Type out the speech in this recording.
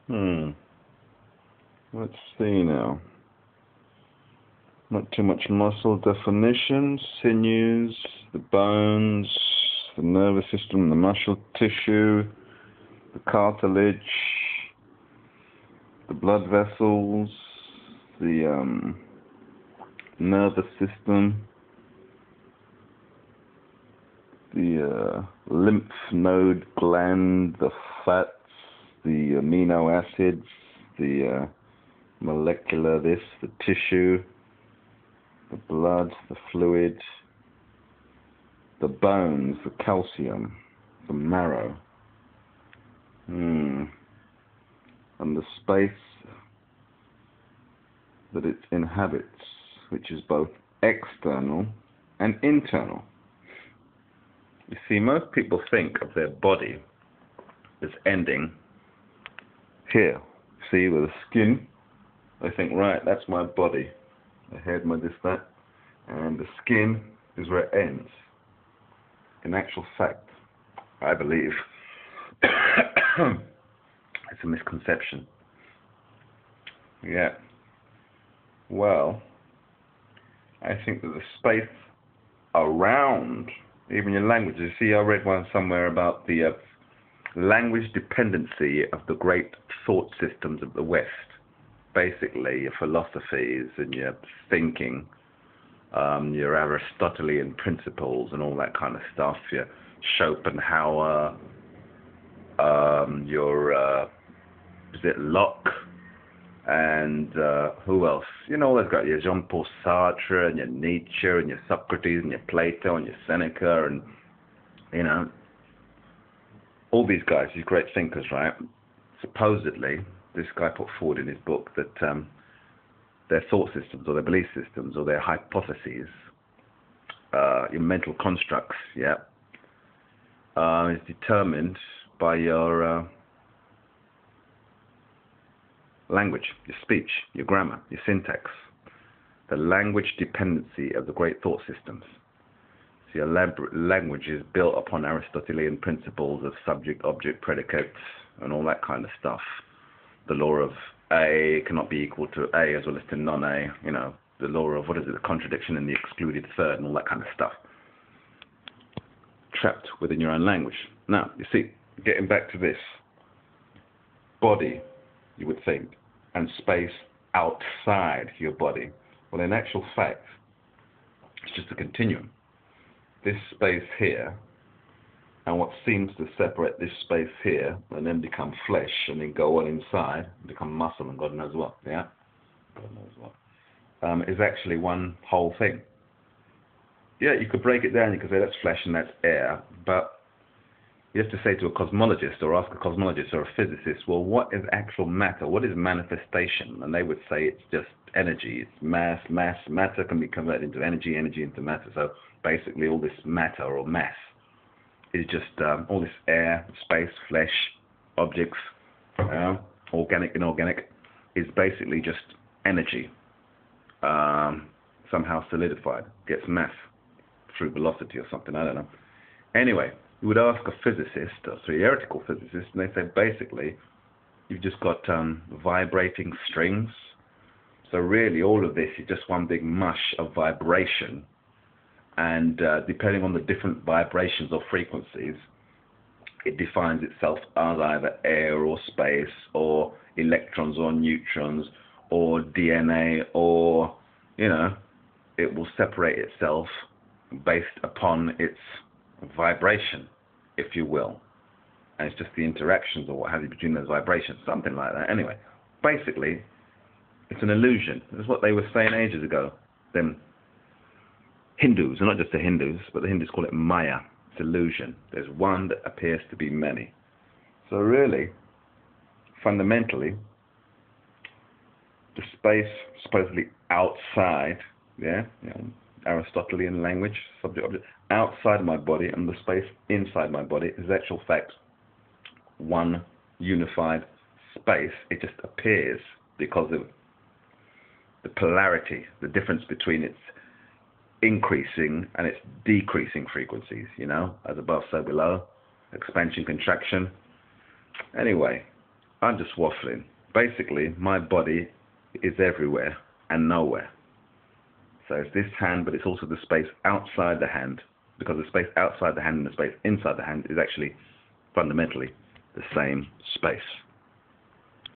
Hmm. Let's see now. Not too much muscle definition. Sinews, the bones, the nervous system, the muscle tissue, the cartilage, the blood vessels, the nervous system, the lymph node gland, the fats, the amino acids, the molecular this, the tissue, the blood, the fluid, the bones, the calcium, the marrow, and the space that it inhabits, which is both external and internal. You see, most people think of their body as ending here. See, with the skin, they think, right, that's my body. The head, my this, that. And the skin is where it ends. In actual fact, I believe it's a misconception. Yeah. Well, I think that the space around, even your language, you see, I read one somewhere about the language dependency of the great thought systems of the West. Basically, your philosophies and your thinking, your Aristotelian principles and all that kind of stuff, your Schopenhauer, your, is it Locke, and who else? You know, they've got your Jean-Paul Sartre and your Nietzsche and your Socrates and your Plato and your Seneca and, you know, all these guys, these great thinkers, right? Supposedly, this guy put forward in his book that their thought systems or their belief systems or their hypotheses, your mental constructs, yeah, is determined by your language, your speech, your grammar, your syntax, the language dependency of the great thought systems. So your language is built upon Aristotelian principles of subject, object, predicates, and all that kind of stuff. The law of A cannot be equal to A as well as to non-A, you know, the law of, what is it, the contradiction in the excluded third and all that kind of stuff. Trapped within your own language. Now, you see, getting back to this, body, you would think, and space outside your body. Well, in actual fact, it's just a continuum. This space here, and what seems to separate this space here, and then become flesh, and then go on inside, and become muscle, and God knows what, yeah? God knows what. Is actually one whole thing. Yeah, you could break it down, you could say that's flesh and that's air, but you have to say to a cosmologist or ask a cosmologist or a physicist, well, what is actual matter? What is manifestation? And they would say it's just energy. It's mass. Matter can be converted into energy, energy into matter. So basically all this matter or mass is just all this air, space, flesh, objects, organic, inorganic, is basically just energy, somehow solidified, gets mass through velocity or something, I don't know. Anyway, you would ask a physicist, a theoretical physicist, and they say basically you've just got vibrating strings. So really all of this is just one big mush of vibration, and depending on the different vibrations or frequencies, it defines itself as either air or space or electrons or neutrons or DNA, or, you know, it will separate itself based upon its vibration, if you will. And it's just the interactions or what have you between those vibrations, something like that. Anyway, basically, it's an illusion. That's what they were saying ages ago. Them Hindus, and not just the Hindus, but the Hindus call it Maya. It's illusion. There's one that appears to be many. So really, fundamentally, the space supposedly outside, yeah, you know, Aristotelian language, subject, object, outside my body, and the space inside my body is actual fact one unified space. It just appears because of the polarity, the difference between its increasing and its decreasing frequencies, you know, as above, so below, expansion, contraction. Anyway, I'm just waffling. Basically, my body is everywhere and nowhere. So it's this hand, but it's also the space outside the hand, because the space outside the hand and the space inside the hand is actually fundamentally the same space.